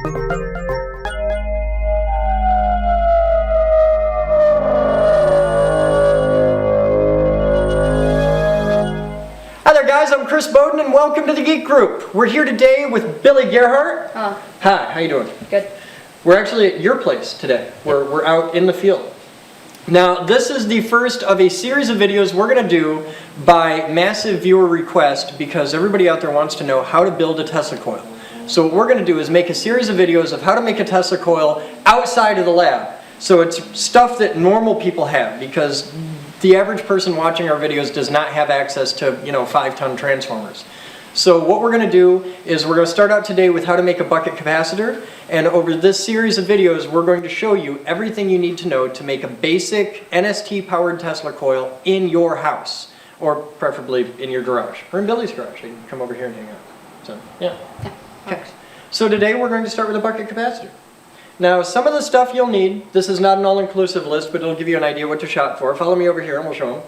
Hi there guys, I'm Chris Bowden and welcome to the Geek Group. We're here today with Billy Gerhardt. Oh. Hi, how you doing? Good. We're actually at your place today. We're out in the field. Now, this is the first of a series of videos we're going to do by massive viewer request because everybody out there wants to know how to build a Tesla coil. So what we're going to do is make a series of videos of how to make a Tesla coil outside of the lab. So it's stuff that normal people have because the average person watching our videos does not have access to, 5-ton transformers. So what we're going to do is we're going to start out today with how to make a bucket capacitor, and over this series of videos we're going to show you everything you need to know to make a basic NST powered Tesla coil in your house, or preferably in your garage, or in Billy's garage. You can come over here and hang out. So, yeah. Okay. So today we're going to start with a bucket capacitor. Now some of the stuff you'll need, this is not an all-inclusive list, but it'll give you an idea what to shop for. Follow me over here and we'll show them.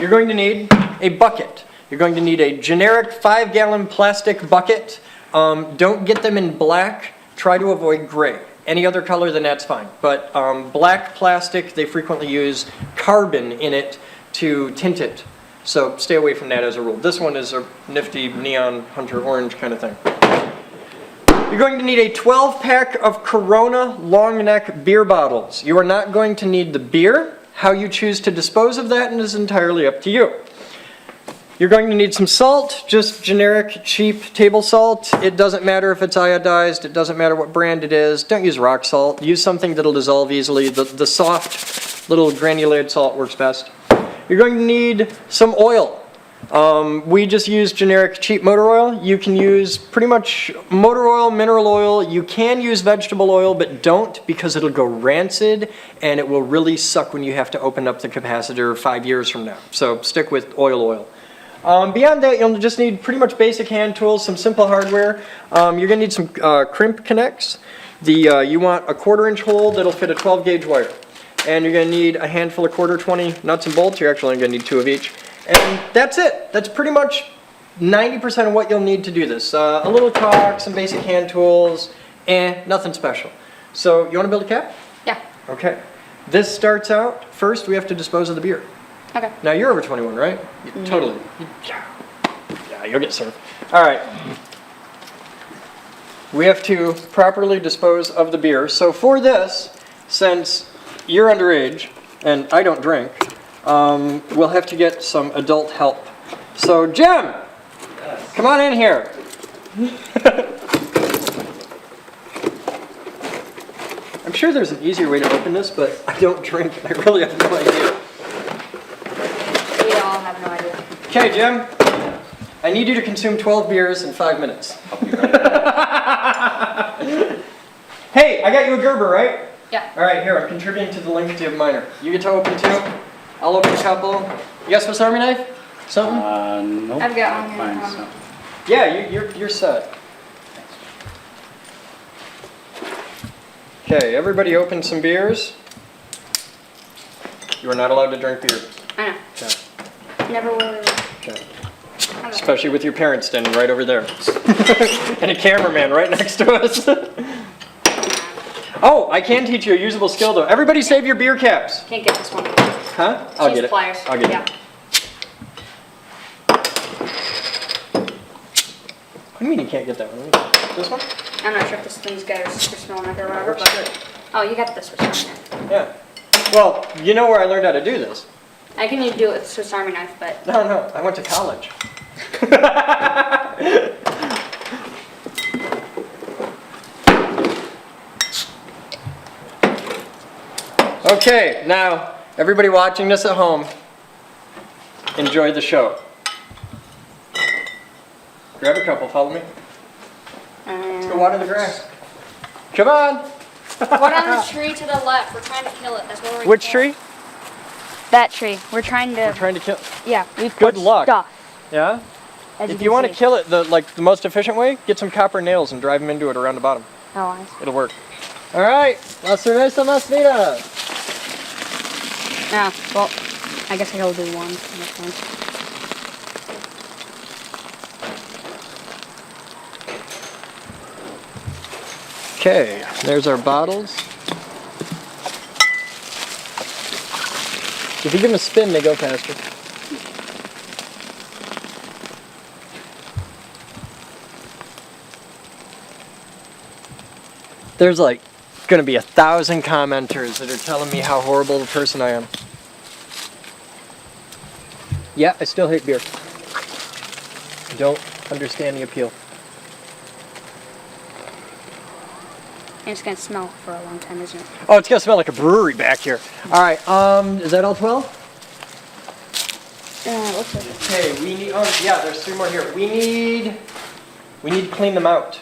You're going to need a bucket. You're going to need a generic 5-gallon plastic bucket. Don't get them in black. Try to avoid gray. Any other color than that's fine. But black plastic, they frequently use carbon in it to tint it. So stay away from that as a rule. This one is a nifty neon hunter orange kind of thing. You're going to need a 12-pack of Corona long neck beer bottles. You are not going to need the beer. How you choose to dispose of that is entirely up to you. You're going to need some salt, just generic, cheap table salt. It doesn't matter if it's iodized, it doesn't matter what brand it is. Don't use rock salt. Use something that'll dissolve easily. The soft, little granulated salt works best. You're going to need some oil. We just use generic cheap motor oil. You can use pretty much motor oil, mineral oil. You can use vegetable oil, but don't because it'll go rancid and it will really suck when you have to open up the capacitor 5 years from now. So stick with oil. Beyond that, you'll just need pretty much basic hand tools, some simple hardware. You're going to need some crimp connects. You want a 1/4-inch hole that'll fit a 12-gauge wire. And you're going to need a handful of 1/4-20 nuts and bolts. You're actually going to need 2 of each. And that's it. That's pretty much 90% of what you'll need to do this. A little caulk, some basic hand tools, nothing special. So you want to build a cap? Yeah. Okay. This starts out, first we have to dispose of the beer. Okay. Now you're over 21, right? Mm-hmm. Totally. Yeah, you'll get served. All right. We have to properly dispose of the beer. So for this, since you're underage and I don't drink, we'll have to get some adult help. So Jim, yes. Come on in here. I'm sure there's an easier way to open this, but I don't drink and I really have no idea. We all have no idea. Okay, Jim. I need you to consume 12 beers in 5 minutes. Hey, I got you a Gerber, right? Yeah. All right, here, I'm contributing to the link to miner. You get to open 2. I'll open a couple. You got Swiss Army knife? Something? Nope. I've got one Fine, here. Yeah, you're set. Okay, everybody open some beers. You are not allowed to drink beer. I know. Okay. Never will. Okay. Especially with your parents standing right over there. And a cameraman right next to us. Oh, I can teach you a usable skill though. Everybody save your beer caps. Can't get this one. Huh? I'll get it. Pliers. I'll get yeah. it. What do you mean you can't get that one? This one? I'm not sure if this thing's got a super small neck or whatever, but... Oh, you got the Swiss Army knife. Yeah. Well, you know where I learned how to do this. I can even do it with Swiss Army knife, but... No, I went to college. Okay, now, everybody watching this at home, enjoy the show. Grab a couple, follow me. Let's go water the grass. Come on! One on the tree to the left. We're trying to kill it. That's what we're Which tree? That tree. We're trying to... We're trying to kill... Yeah, we've Good put luck. stuff. Yeah? As If you want to kill it the most efficient way, get some copper nails and drive them into it around the bottom. Oh, nice. It'll work. All right, la cerveza más vida. Yeah, well, I guess I will do one. Okay, there's our bottles. If you give them a spin, they go faster. There's like gonna be 1,000 commenters that are telling me how horrible of a person I am. Yeah, I still hate beer. I don't understand the appeal. And it's gonna smell for a long time, isn't it? Oh, it's gonna smell like a brewery back here. All right, is that all 12? Looks like it. Okay, we need. Oh, yeah, there's 3 more here. We need to clean them out.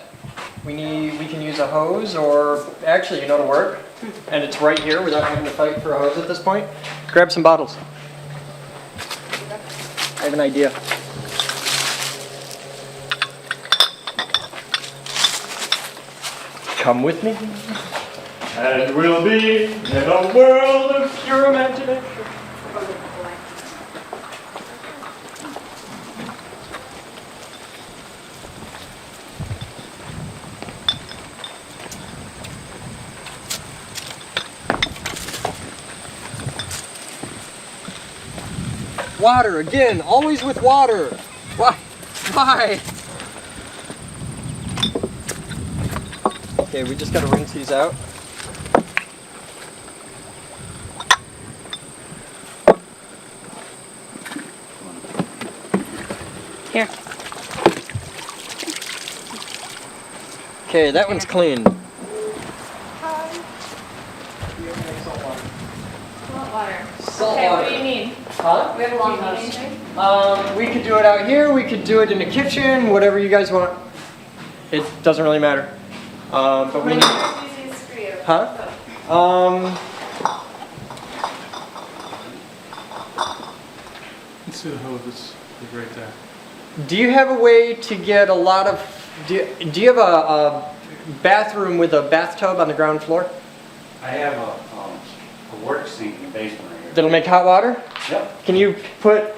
We can use a hose, or actually, you know, to work, and it's right here without having to fight for a hose at this point. Grab some bottles. I have an idea. Come with me, and we'll be in a world of pure imagination. Water, again, always with water. Why? Why? Okay, we just gotta rinse these out. Here. Okay, that one's clean. Salt water. Salt Okay, water. what do you need? Huh? We have a long house. We could do it out here, we could do it in the kitchen, whatever you guys want. It doesn't really matter. But we need... Whatever's easiest for you. Huh? Let's see the hose, it's right there. Do you have a way to get a lot of... Do you have a bathroom with a bathtub on the ground floor? I have a work sink in the basement right here. That'll make hot water? Yep. Can you put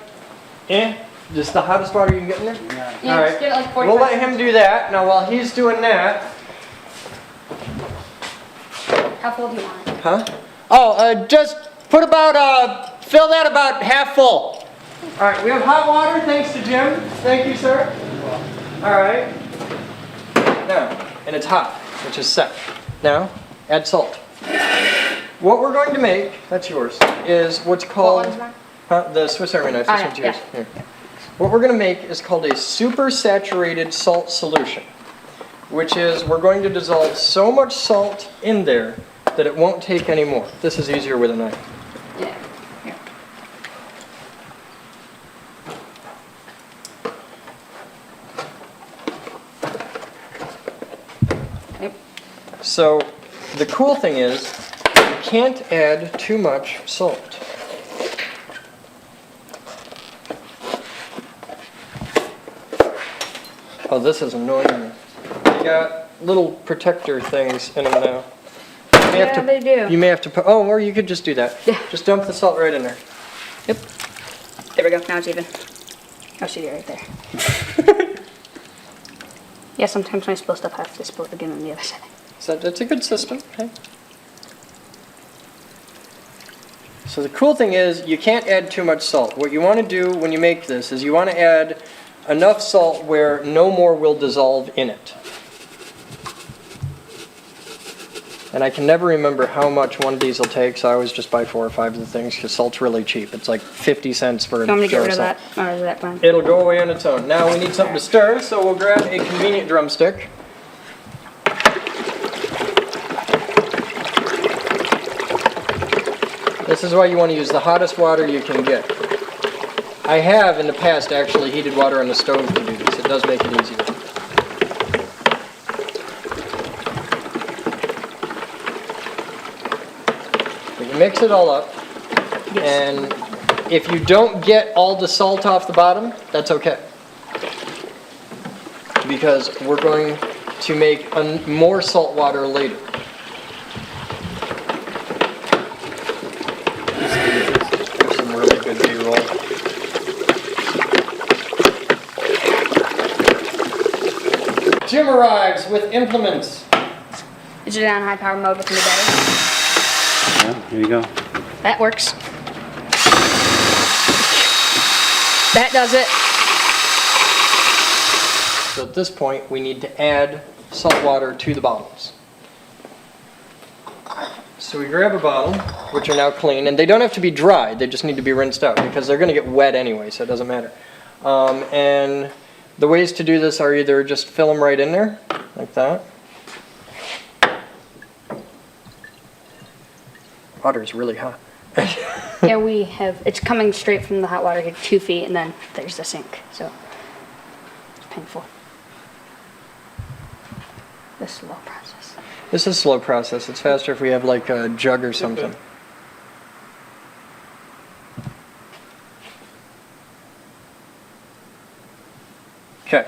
just the hottest water you can get in there? Yeah. Yeah, All just right. give it like 45 We'll let him do that. Now while he's doing that... How full do you want it? Huh? Oh, just put about, fill that about half full. All right, we have hot water, thanks to Jim. Thank you, sir. All right. Now, and it's hot, which is set. Now, add salt. What we're going to make, that's yours, is what's called... What one's mine? The Swiss Army knife, Oh, this yeah, one's yours. yeah. Here. What we're going to make is called a super saturated salt solution, which is we're going to dissolve so much salt in there that it won't take any more. This is easier with a knife. Yeah. Here. Yep. So the cool thing is you can't add too much salt. Oh, this is annoying me. You got little protector things in them now. You may have Yeah, to- they do. You may have to put, oh, or you could just do that. Yeah. Just dump the salt right in there. Yep. There we go. Now it's even. I'll shoot it right there. Yeah, sometimes when I spill stuff, I have to spill it again on the other side. So that's a good system. Okay. So the cool thing is you can't add too much salt. What you want to do when you make this is you want to add enough salt where no more will dissolve in it. And I can never remember how much one of these will take, so I always just buy 4 or 5 of the things because salt's really cheap. It's like 50 cents for a You want me to get jar rid of salt. that? Or is that fine? It'll go away on its own. Now we need something to stir, so we'll grab a convenient drumstick. This is why you want to use the hottest water you can get. I have in the past actually heated water on the stove to do this. It does make it easier. But you mix it all up, and if you don't get all the salt off the bottom, that's okay. Because we're going to make more salt water later. There's some really good B-roll. Jim arrives with implements. Is it on high power mode with the new battery? Yeah, here you go. That works. That does it. So at this point, we need to add salt water to the bottles. So we grab a bottle, which are now clean, and they don't have to be dry, they just need to be rinsed out because they're going to get wet anyway, so it doesn't matter. And the ways to do this are either just fill them right in there, like that. Water is really hot. Yeah, we have, it's coming straight from the hot water here, 2 feet, and then there's the sink, so it's painful. The slow process. This is a slow process. It's faster if we have like a jug or something. Okay,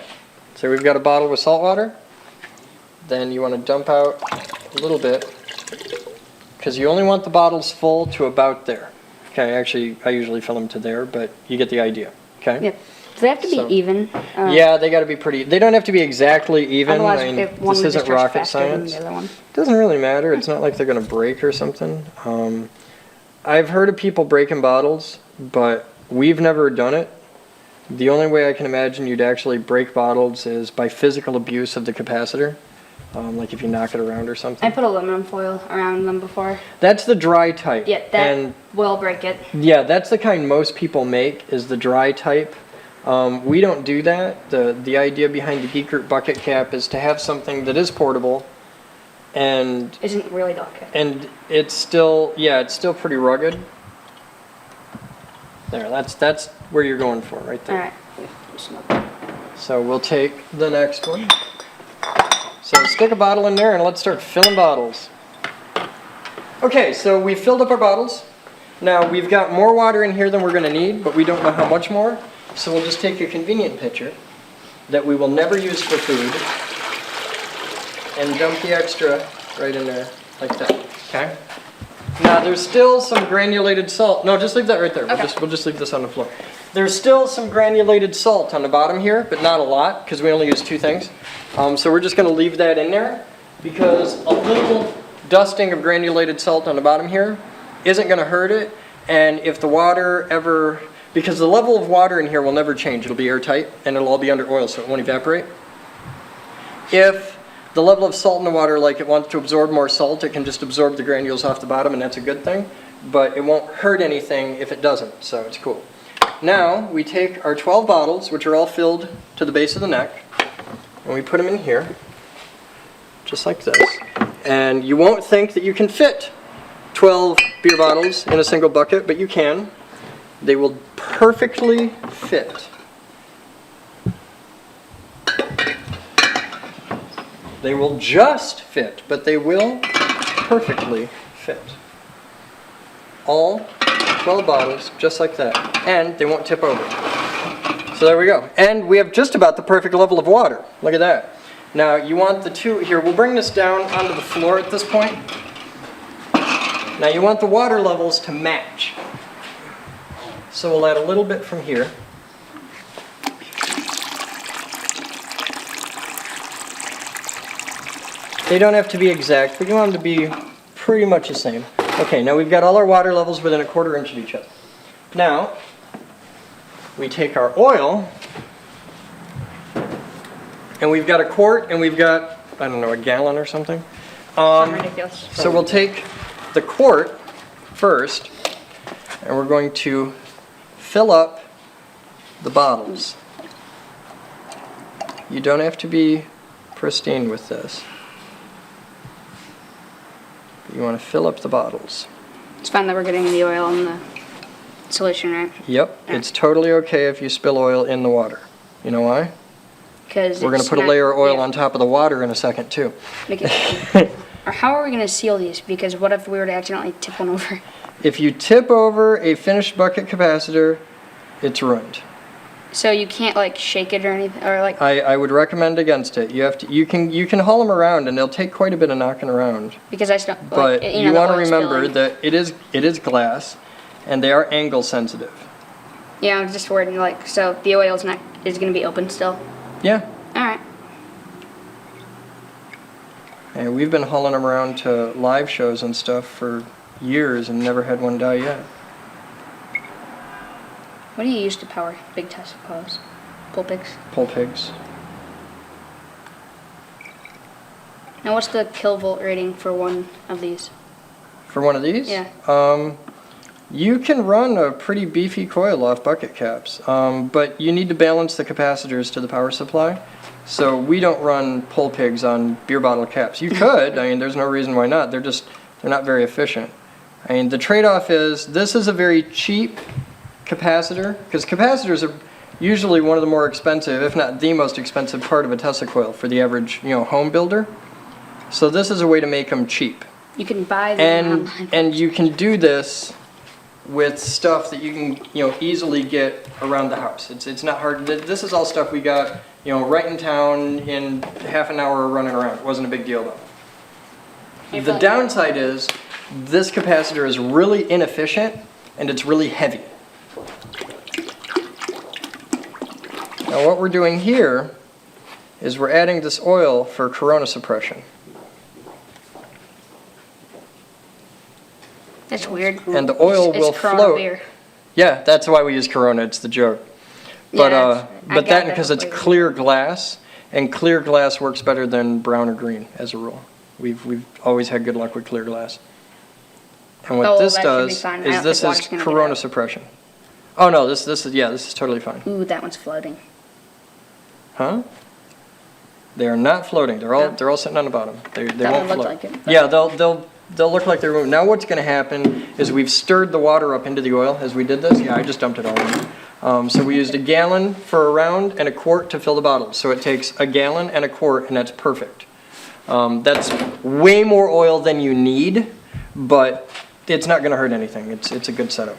so we've got a bottle with salt water. Then you want to dump out a little bit because you only want the bottles full to about there. Okay, actually I usually fill them to there, but you get the idea. Okay. Yep. Do they have to be So- even? Yeah, they got to be pretty. They don't have to be exactly even. Otherwise, I mean, if one this would isn't just charge rocket faster than science. the other one. Doesn't really matter. It's not like they're going to break or something. I've heard of people breaking bottles, but we've never done it. The only way I can imagine you'd actually break bottles is by physical abuse of the capacitor, like if you knock it around or I something. put aluminum foil around them before. That's the dry type. Yeah, that And will break it. yeah, that's the kind most people make is the dry type. We don't do that. The idea behind the Geek Group Bucket Cap is to have something that is portable and Isn't really delicate. and it's still, yeah, it's still pretty rugged. There, that's where you're going for right there. Alright. Just no- So we'll take the next one. So stick a bottle in there and let's start filling bottles. Okay, so we filled up our bottles. Now we've got more water in here than we're going to need, but we don't know how much more. So we'll just take a convenient pitcher that we will never use for food and dump the extra right in there like that. Okay? Now there's still some granulated salt. No, just leave that right there. Okay. We'll just leave this on the floor. There's still some granulated salt on the bottom here, but not a lot because we only use 2 things. So we're just going to leave that in there because a little dusting of granulated salt on the bottom here isn't going to hurt it. And if the water ever, because the level of water in here will never change. It'll be airtight and it'll all be under oil so it won't evaporate. If the level of salt in the water, like it wants to absorb more salt, it can just absorb the granules off the bottom and that's a good thing. But it won't hurt anything if it doesn't, so it's cool. Now we take our 12 bottles, which are all filled to the base of the neck, and we put them in here, just like this. And you won't think that you can fit 12 beer bottles in a single bucket, but you can. They will perfectly fit. They will just fit, but they will perfectly fit. All 12 bottles, just like that. And they won't tip over. So there we go. And we have just about the perfect level of water. Look at that. Now you want the 2, here, we'll bring this down onto the floor at this point. Now you want the water levels to match. So we'll add a little bit from here. They don't have to be exact, but you want them to be pretty much the same. Okay, now we've got all our water levels within a 1/4 inch of each other. Now, we take our oil, and we've got a quart, and we've got, I don't know, a gallon or something. ridiculous. So we'll take the quart first, and we're going to fill up the bottles. You don't have to be pristine with this. You want to fill up the bottles. It's fine that we're getting the oil in the solution, right? Yep, it's totally okay if you spill oil in the water. You know why? Because We're going to put a layer of oil on top of the water in a second too. Or how are we going to seal these? Because what if we were to accidentally tip one over? If you tip over a finished bucket capacitor, it's ruined. So you can't like shake it or anything, or like. I would recommend against it. You have to. You can haul them around, and they'll take quite a bit of knocking around. Because I still. But like, you the want to oil's remember spilling. that it is glass, and they are angle sensitive. Yeah, I'm just worried. Like, so the oil's not is going to be open still. Yeah. All right. And we've been hauling them around to live shows and stuff for years and never had one die yet. What do you use to power big Tesla coils? Pull pigs? Pull pigs. Now what's the kilovolt rating for one of these? For one of these? Yeah. You can run a pretty beefy coil off bucket caps, but you need to balance the capacitors to the power supply. So we don't run pull pigs on beer bottle caps. You could, I mean, there's no reason why not. They're not very efficient. I mean, the trade-off is, this is a very cheap capacitor, because capacitors are usually one of the more expensive, if not the most expensive part of a Tesla coil for the average, home builder. So this is a way to make them cheap. You can buy them online. And you can do this with stuff that you can, easily get around the house. It's not hard. This is all stuff we got, right in town in half an hour running around. It wasn't a big deal though. The downside is this capacitor is really inefficient and it's really heavy. Now what we're doing here is we're adding this oil for corona suppression. That's weird. And the oil will it's Corona float. Beer. Yeah, that's why we use Corona. It's the joke. But Yeah, I but got that that because it's flavor. clear glass, and clear glass works better than brown or green as a rule. We've always had good luck with clear glass. And what Oh, this that should be does fine. I is don't this think is water's gonna get Corona out. suppression. Oh no, this is totally fine. Ooh, that one's floating. Huh? They are not floating. They're all No. sitting on the bottom. They That won't one looked float. like it, but- Yeah, they'll look like they're moving. Now what's going to happen is we've stirred the water up into the oil as we did this. Yeah, I just dumped it all in. So we used a gallon for a round and a quart to fill the bottles. So it takes a gallon and a quart, and that's perfect. That's way more oil than you need, but it's not going to hurt anything. It's a good setup.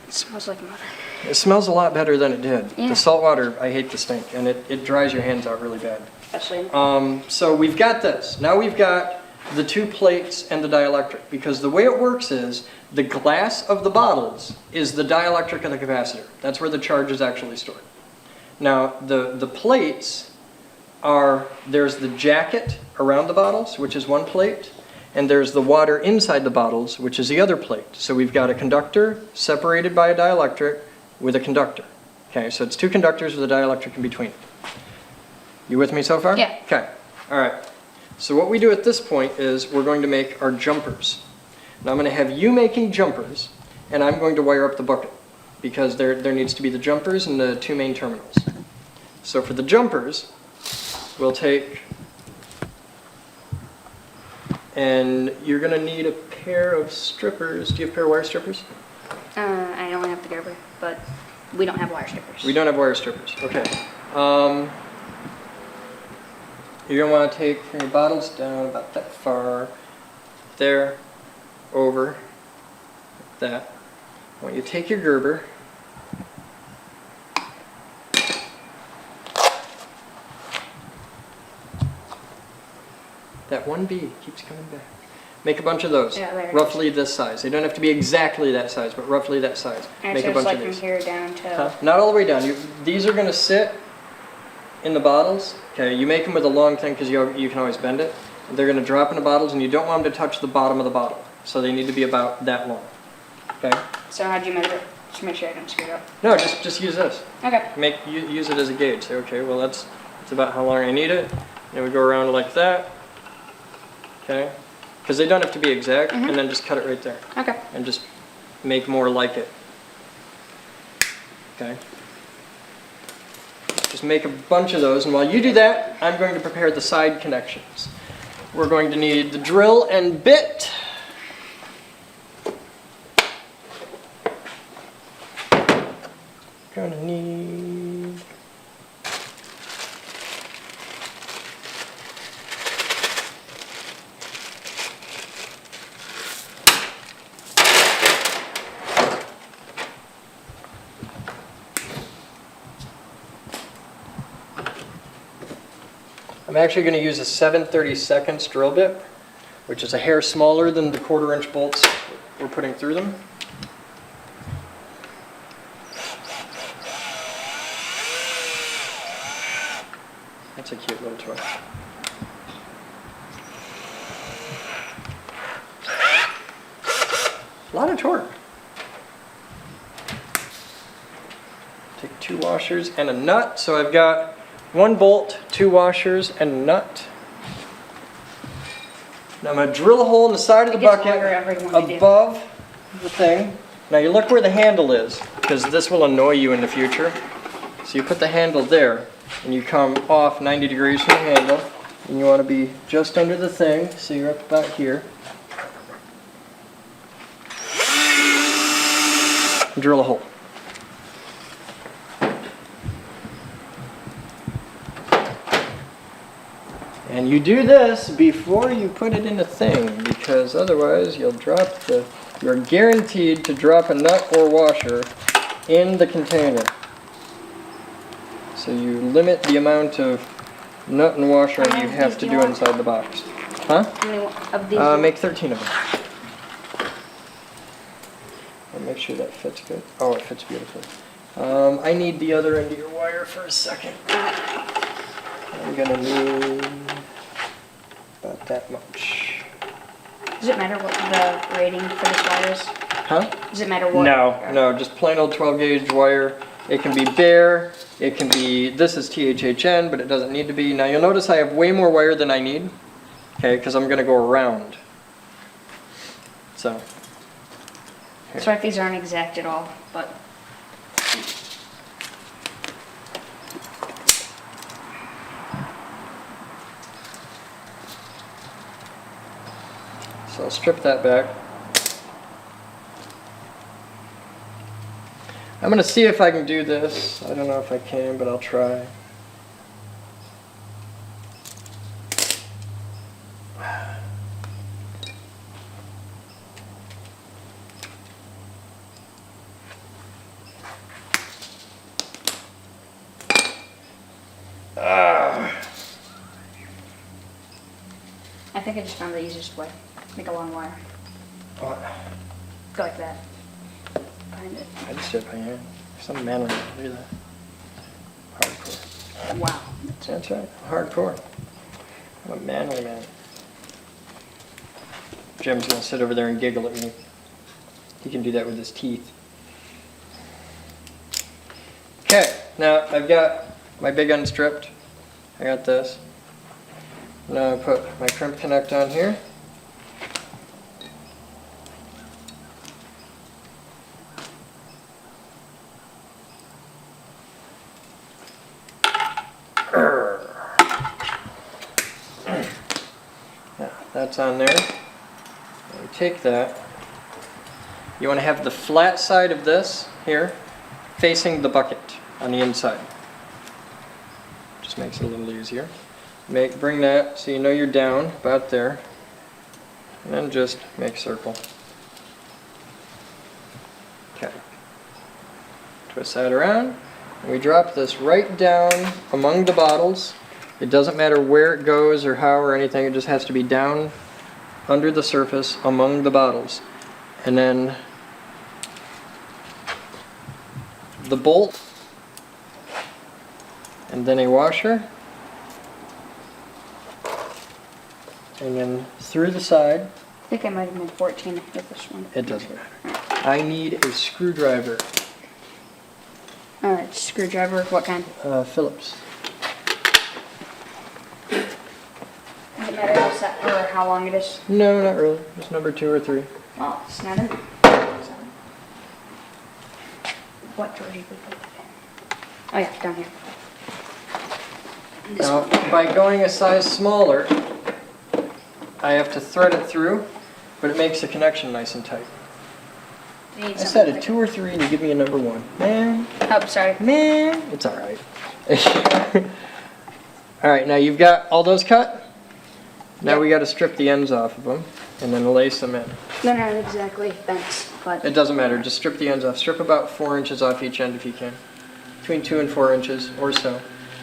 It smells like mother. It smells a lot better than it did. Yeah. The salt water, I hate the stink, and it dries your hands out really bad. Especially. So we've got this. Now we've got the two plates and the dielectric, because the way it works is the glass of the bottles is the dielectric of the capacitor. That's where the charge is actually stored. Now the plates are, there's the jacket around the bottles, which is one plate, and there's the water inside the bottles, which is the other plate. So we've got a conductor separated by a dielectric with a conductor. Okay, so it's two conductors with a dielectric in between. You with me so far? Yeah. Okay, all right. So what we do at this point is we're going to make our jumpers. Now I'm going to have you making jumpers, and I'm going to wire up the bucket, because there needs to be the jumpers and the two main terminals. So for the jumpers, we'll take, and you're going to need a pair of strippers. Do you have a pair of wire strippers? I only have the Gerber, but we don't have wire strippers. We don't have wire strippers. Okay. You're going to want to take your bottles down about that far, there, over, like that. I want you to take your Gerber, that one bead keeps coming back. Make a bunch of those, Yeah, there it roughly this size. They don't have to be exactly that size, but roughly that size. And Make it's a just bunch like of from these. here down to. Huh? Not all the way down. These are going to sit in the bottles. Okay, you make them with a long thing because you can always bend it. They're going to drop in the bottles, and you don't want them to touch the bottom of the bottle. So they need to be about that long. Okay? So how'd you measure it? Just make sure I don't screw it up. No, just use this. Okay. Use it as a gauge. Say, okay, well that's about how long I need it. And we go around like that. Okay? Because they don't have to be exact, and then just cut it right there. Okay. And just make more like it. Okay? Just make a bunch of those, and while you do that, I'm going to prepare the side connections. We're going to need the drill and bit. Gonna need... I'm actually going to use a 7/32 drill bit, which is a hair smaller than the 1/4" bolts we're putting through them. That's a cute little toy. A lot of torque. Take 2 washers and a nut. So I've got 1 bolt, 2 washers, and a nut. Now I'm going to drill a hole in the side of the It gets bucket longer every one you do. above the thing. Now you look where the handle is, because this will annoy you in the future. So you put the handle there, and you come off 90 degrees from the handle, and you want to be just under the thing, so you're up about here. Drill a hole. And you do this before you put it in the thing, because otherwise you'll you're guaranteed to drop a nut or washer in the container. So you limit the amount of nut and washer How many you of have these to do you do want? inside the box. Huh? How many of these? do you Make 13 of them. And make sure that fits good. Oh, it fits beautifully. I need the other end of your wire for a second. I'm gonna need about that much. Does it matter what the rating for this wire is? Huh? Does it matter what? No, just plain old 12 gauge wire. It can be bare, it can be, this is THHN, but it doesn't need to be. Now you'll notice I have way more wire than I need, okay, because I'm gonna go around. So. Sorry if these aren't exact at all, but. So I'll strip that back. I'm going to see if I can do this. I don't know if I can, but I'll try. I think I just found the easiest way. Make a long wire. What? Go like that. Find it. I just did it by hand. Some man around. Look at that. Hardcore. Wow. That's right. Hardcore. I'm a manly man. Jim's going to sit over there and giggle at me. He can do that with his teeth. Okay, now I've got my big unstripped. I got this. Now I put my crimp connect on here. Now, that's on there. And take that. You want to have the flat side of this here facing the bucket on the inside. Just makes it a little easier. Bring that so you know you're down about there, and then just make a circle. Okay. Twist that around, and we drop this right down among the bottles. It doesn't matter where it goes or how or anything, it just has to be down under the surface among the bottles. And then the bolt, and then a washer, and then through the side. I think I might have made 14 with this one. It doesn't matter. I need a screwdriver. Screwdriver, what kind? Phillips. Does it matter how set or how long it is? No, not really. Just number 2 or 3. Oh, it's not in there. What drawer did you put it in? Oh yeah, down here. This Now, one. by going a size smaller, I have to thread it through, but it makes the connection nice and tight. You need I something said a bigger. 2 or 3 and you give me a number 1. Man, Oh, sorry. man, it's alright. Alright, now you've got all those cut. Now Yep. we got to strip the ends off of them and then lace them in. They're not exactly bent, but It doesn't matter, just strip the ends off. Strip about 4 inches off each end if you can. Between 2 and 4 inches or so.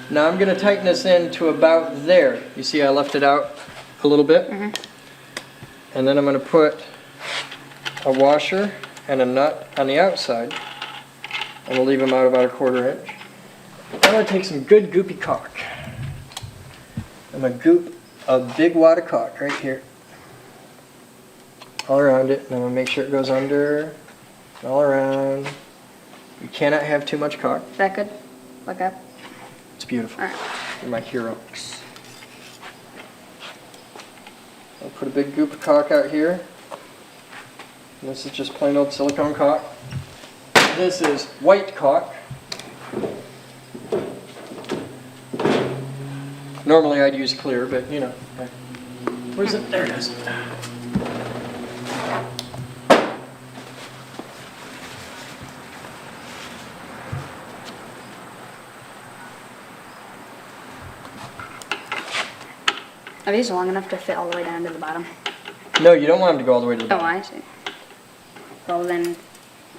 Now I'm going to tighten this in to about there. You see I left it out a little bit? Mhm. And then I'm going to put a washer and a nut on the outside. And we'll leave them out about a 1/4 inch. I'm going to take some good goopy caulk. I'm going to goop a big wad of caulk right here all around it, and I'm going to make sure it goes under, all around. You cannot have too much caulk. Is that good? Like that? It's beautiful. Alright. You're my hero. I'll put a big goop of caulk out here. And this is just plain old silicone caulk. This is white caulk. Normally I'd use clear, but you know. Where's it? There it is. Are these long enough to fit all the way down to the bottom? No, you don't want them to go all the way to the Oh, bottom. I see. Well, then,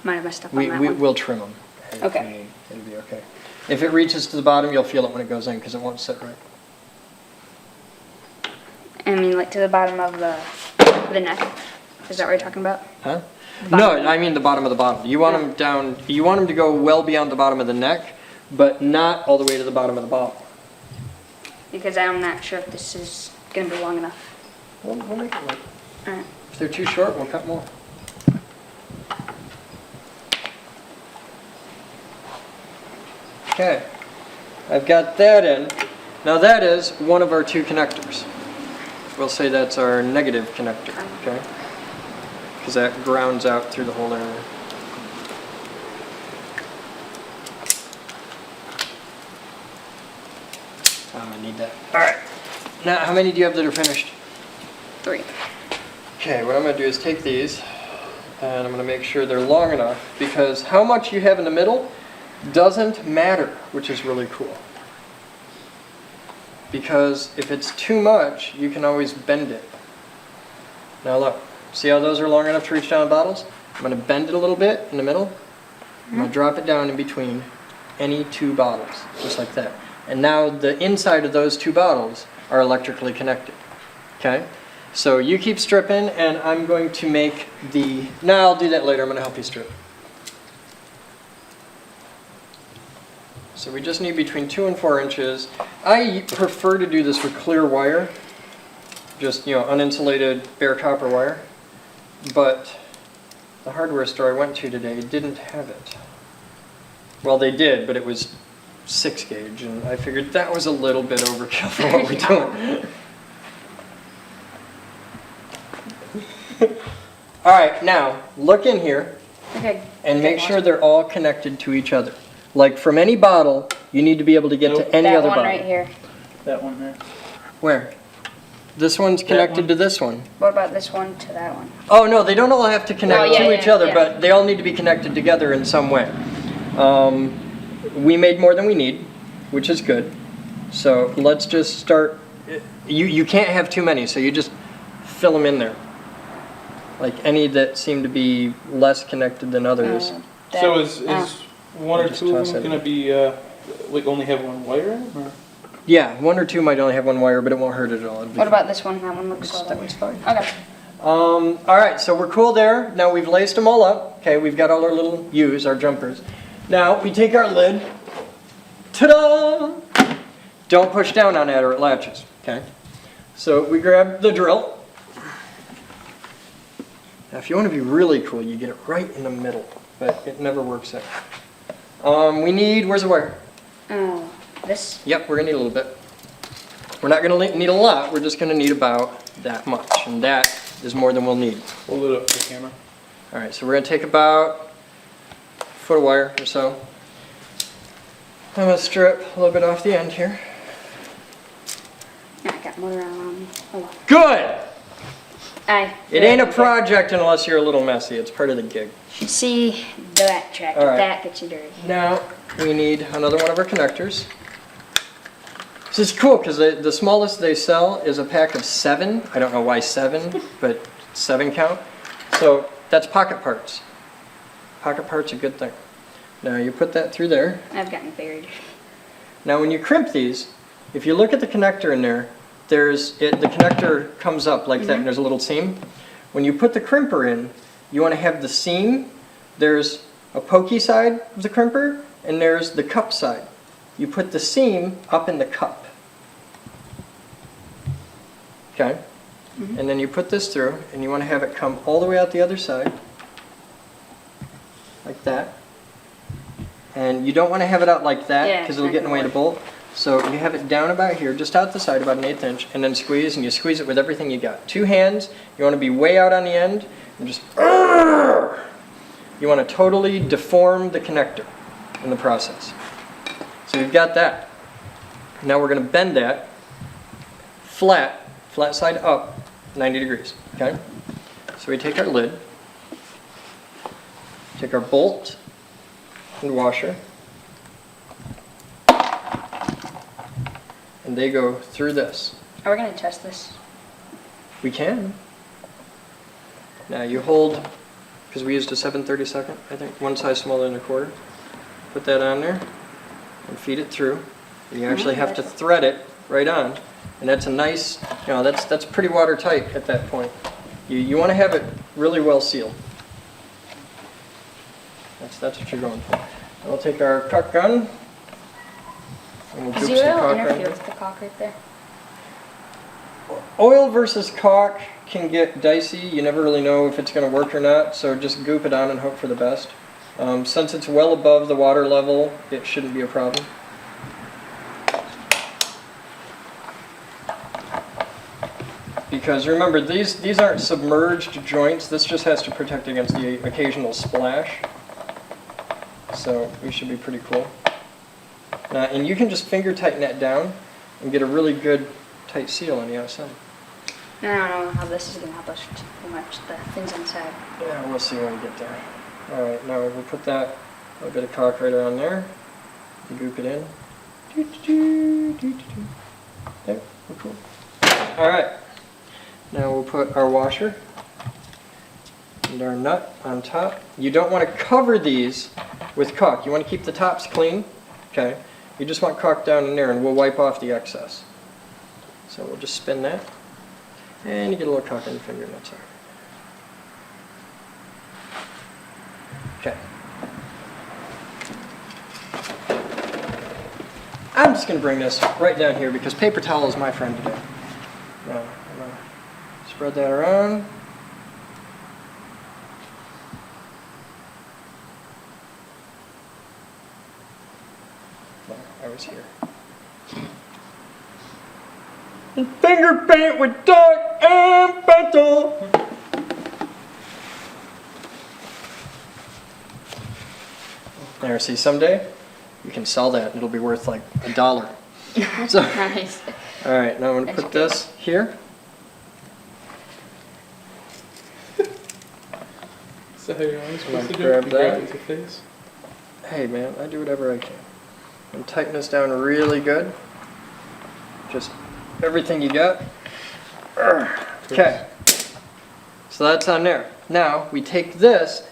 might have messed up on that one. We'll trim them. Okay. It'll be okay. If it reaches to the bottom, you'll feel it when it goes in because it won't sit right. I mean, like to the bottom of the neck. Is that what you're talking about? Huh? The No, bottom. I mean the bottom of the bottom. You want them down, you want them to go well beyond the bottom of the neck, but not all the way to the bottom of the bottle. Because I'm not sure if this is going to be long enough. We'll make it work. Alright. If they're too short, we'll cut more. Okay, I've got that in. Now that is one of our two connectors. We'll say that's our negative connector, okay? Because that grounds out through the whole area. I need that. All right. Now, how many do you have that are finished? 3. Okay, what I'm going to do is take these, and I'm going to make sure they're long enough, because how much you have in the middle doesn't matter, which is really cool. Because if it's too much, you can always bend it. Now look, see how those are long enough to reach down the bottles? I'm going to bend it a little bit in the middle. I'm going to drop it down in between any two bottles, just like that. And now the inside of those two bottles are electrically connected. Okay? So you keep stripping, and I'm going to make the... No, I'll do that later. I'm going to help you strip. So we just need between 2 and 4 inches. I prefer to do this with clear wire, just, you know, uninsulated bare copper wire. But the hardware store I went to today didn't have it. Well, they did, but it was 6 gauge, and I figured that was a little bit overkill for what we're doing. All right, now look in here Okay. and make sure they're all connected to each other. Like from any bottle, you need to be able to get to any that other one bottle. right here. That one there. Where? This one's connected one? to this one. What about this one to that one? Oh no, they don't all have to connect Oh, yeah, to yeah, each other, yeah. but they all need to be connected together in some way. We made more than we need, which is good. So let's just start. You can't have too many, so you just fill them in there. Like any that seem to be less connected than others. So is one or Just two of toss them it. going to be, like only have one wire in 'em, or? Yeah, 1 or 2 might only have one wire, but it won't hurt at all. It'll be What fine. about this one? That one looks all That one's fine. Okay. All right, so we're cool there. Now we've laced them all up. Okay, we've got all our little U's, our jumpers. Now we take our lid. Ta-da! Don't push down on it or it latches. Okay. So we grab the drill. Now if you want to be really cool, you get it right in the middle, but it never works out. We need, where's the wire? This? Yep, we're gonna need a little bit. We're not gonna need a lot, we're just gonna need about that much, and that is more than we'll need. Hold it up to the camera. All right, so we're gonna take about a foot of wire or so. I'm gonna strip a little bit off the end here. Yeah, I got more on me. Hold on. Good! Aye. It ain't a project unless you're a little messy, it's part of the gig. See that track. All right. That gets you dirty. Now, we need another one of our connectors. This is cool, because the smallest they sell is a pack of 7. I don't know why 7, but 7 count. So that's pocket parts. Pocket parts are a good thing. Now you put that through there. I've gotten buried. Now when you crimp these, if you look at the connector in there, the connector comes up like that and there's a little seam. When you put the crimper in, you want to have the seam. There's a pokey side of the crimper and there's the cup side. You put the seam up in the cup. Okay? And then you put this through, and you want to have it come all the way out the other side, like that. And you don't want to have it out like that, Yeah, because it's it'll not get in the gonna way of the bolt. So you have it down about here, just out the side, about an 1/8 inch, and then squeeze, and you squeeze it with everything you got. 2 hands, you want to be way out on the end, and just, you want to totally deform the connector in the process. So you've got that. Now we're going to bend that flat side up, 90 degrees, okay? So we take our lid, take our bolt and washer, and they go through this. Are we gonna test this? We can. Now you hold, because we used a 7/32, I think, one size smaller than a quarter. Put that on there and feed it through. And you actually have to thread it right on. And that's a nice, you know, that's pretty watertight at that point. You want to have it really well sealed. That's what you're going for. And we'll take our caulk gun. And we'll Does goop some the oil caulk interfere right with the caulk right there? Oil versus caulk can get dicey. You never really know if it's going to work or not, so just goop it on and hope for the best. Since it's well above the water level, it shouldn't be a problem. Because remember, these aren't submerged joints. This just has to protect against the occasional splash. So we should be pretty cool. Now, and you can just finger tighten that down and get a really good tight seal on the outside. I don't know how this is gonna help us too much. The things inside. Yeah, we'll see when we get there. All right, now we'll put that little bit of caulk right around there. You goop it in. There, we're cool. All right, now we'll put our washer and our nut on top. You don't want to cover these with caulk. You want to keep the tops clean, okay? You just want caulk down in there, and we'll wipe off the excess. So we'll just spin that, and you get a little caulk on your finger, and that's all right. Okay. I'm just going to bring this right down here because paper towel is my friend today. Now, I'm going to spread that around. No, I was here. Finger paint with duck and pencil. There, see, someday you can sell that. It'll be worth like $1. So, Nice. all right, now I'm going to put this here. So how you're always supposed to do Grab it? You that. grab it with your face? Hey, man, I do whatever I can. And tighten this down really good. Just everything you got. Okay. So that's on there. Now, we take this.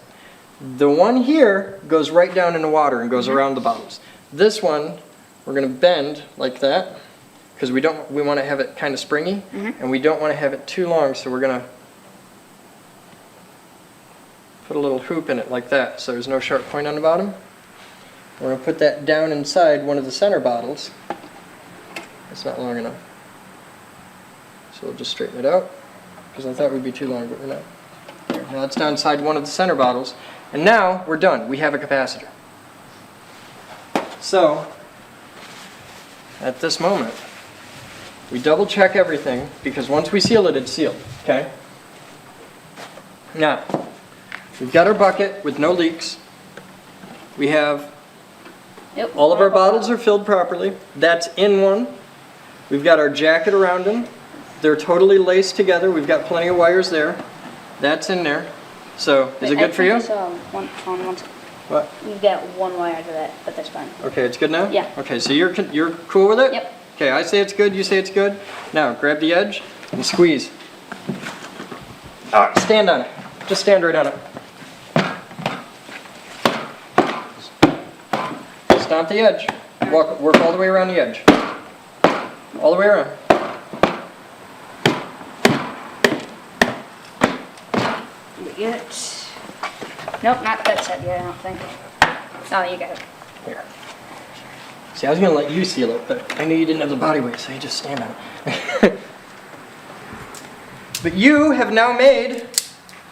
The one here goes right down in the water and goes around the bottles. This one, we're going to bend like that because we want to have it kind of springy, and we don't want to have it too long, so we're going to put a little hoop in it like that so there's no sharp point on the bottom. We're going to put that down inside one of the center bottles. It's not long enough. So we'll just straighten it out because I thought it would be too long, but we're not. There. Now it's down inside one of the center bottles. And now we're done. We have a capacitor. So, at this moment, we double check everything because once we seal it, it's sealed. Okay? Now, we've got our bucket with no leaks. We have Yep. all of our bottles are filled properly. That's in one. We've got our jacket around them. They're totally laced together. We've got plenty of wires there. That's in there. So, is it good for you? What? You've got one wire to that, but that's fine. Okay, it's good now? Yeah. Okay, so you're cool with it? Yep. Okay, I say it's good, you say it's good. Now, grab the edge and squeeze. Stand on it. Just stand right on it. Stomp the edge. Work all the way around the edge. All the way around. It. Nope, not that set yet, I don't think. Oh, you got it. Here. See, I was going to let you seal it, but I knew you didn't have the body weight, so you just stand on it. But you have now made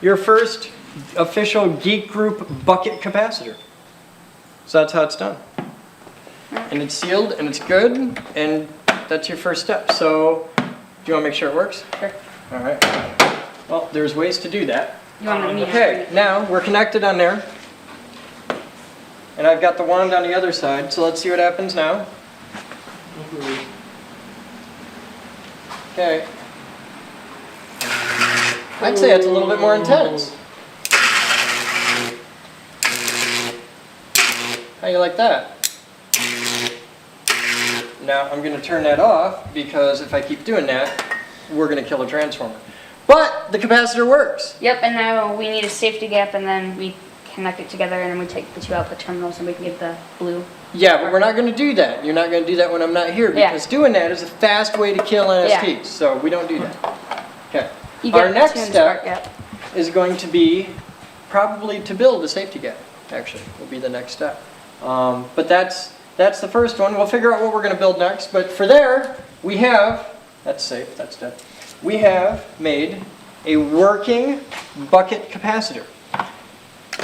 your first official Geek Group Bucket Capacitor. So that's how it's done. And it's sealed and it's good, and that's your first step. So, do you want to make sure it works? Sure. All right. Well, there's ways to do that. You want me to Okay, now we're connected on there. And I've got the wand on the other side, so let's see what happens now. Okay. I'd say it's a little bit more intense. How you like that? Now I'm going to turn that off because if I keep doing that, we're going to kill a transformer. But the capacitor works. Yep, and now we need a safety gap, and then we connect it together, and then we take the two output terminals, and we can get the blue. Yeah, but we're not going to do that. You're not going to do that when I'm not here, because doing that is a fast way to kill NSTs. So we don't do that. Okay. You Our get next two in the spark step gap. is going to be probably to build a safety gap. Actually, will be the next step. But that's the first one. We'll figure out what we're going to build next. But for there, we have, that's safe, that's dead. We have made a working bucket capacitor.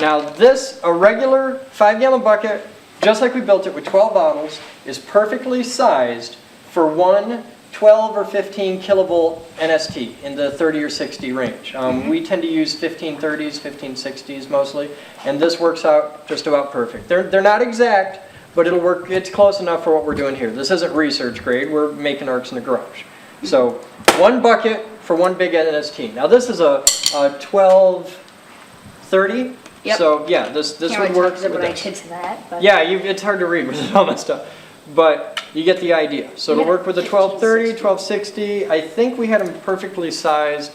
Now this, a regular 5-gallon bucket, just like we built it with 12 bottles, is perfectly sized for one 12 or 15 kilovolt NST in the 30 or 60 range. We tend to use 1530s, 1560s mostly, and this works out just about perfect. They're not exact, but it'll work. It's close enough for what we're doing here. This isn't research grade. We're making arcs in the garage. So one bucket for one big NST. Now this is a 1230. Yep. So yeah, this would work with I this. kids that. But Yeah, it's hard to read with it all messed up, but you get the idea. So it'll Yeah. work with the 1230, 1260. I think we had them perfectly sized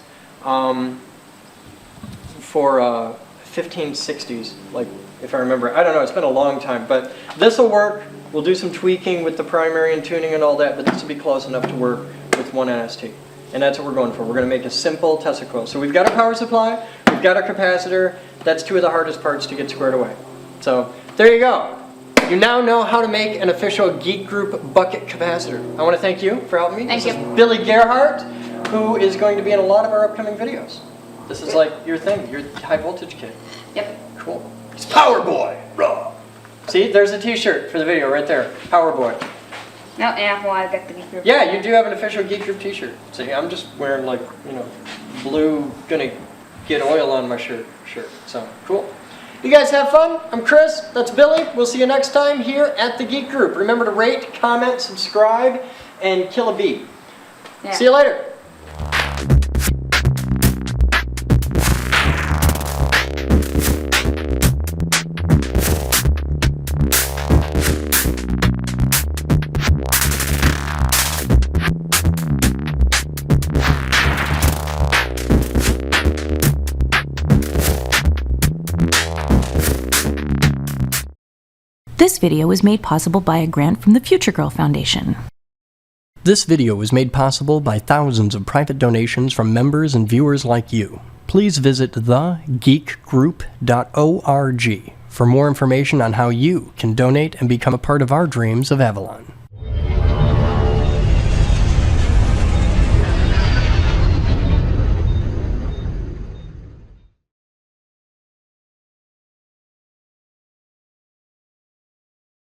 for 1560s, like if I remember. I don't know, it's been a long time, but this will work. We'll do some tweaking with the primary and tuning and all that, but this will be close enough to work with one NST. And that's what we're going for. We're going to make a simple Tesla coil. So we've got our power supply, we've got our capacitor. That's two of the hardest parts to get squared away. So there you go. You now know how to make an official Geek Group Bucket Capacitor. I want to thank you for helping me. Thank This you. is Billy Gerhardt, who is going to be in a lot of our upcoming videos. This is like your thing, your high voltage kid. Yep. Cool. He's Power Boy. Raw. See, there's a t-shirt for the video right there. Power Boy. No, yeah, well, I got the Geek Group. Yeah, you do have an official Geek Group t-shirt. See, I'm just wearing like, blue, gonna get oil on my shirt. So, cool. You guys have fun. I'm Chris. That's Billy. We'll see you next time here at the Geek Group. Remember to rate, comment, subscribe, and kill a bee. Yeah. See you later. This video was made possible by a grant from the Future Girl Foundation. This video was made possible by thousands of private donations from members and viewers like you. Please visit thegeekgroup.org for more information on how you can donate and become a part of our dreams of Avalon.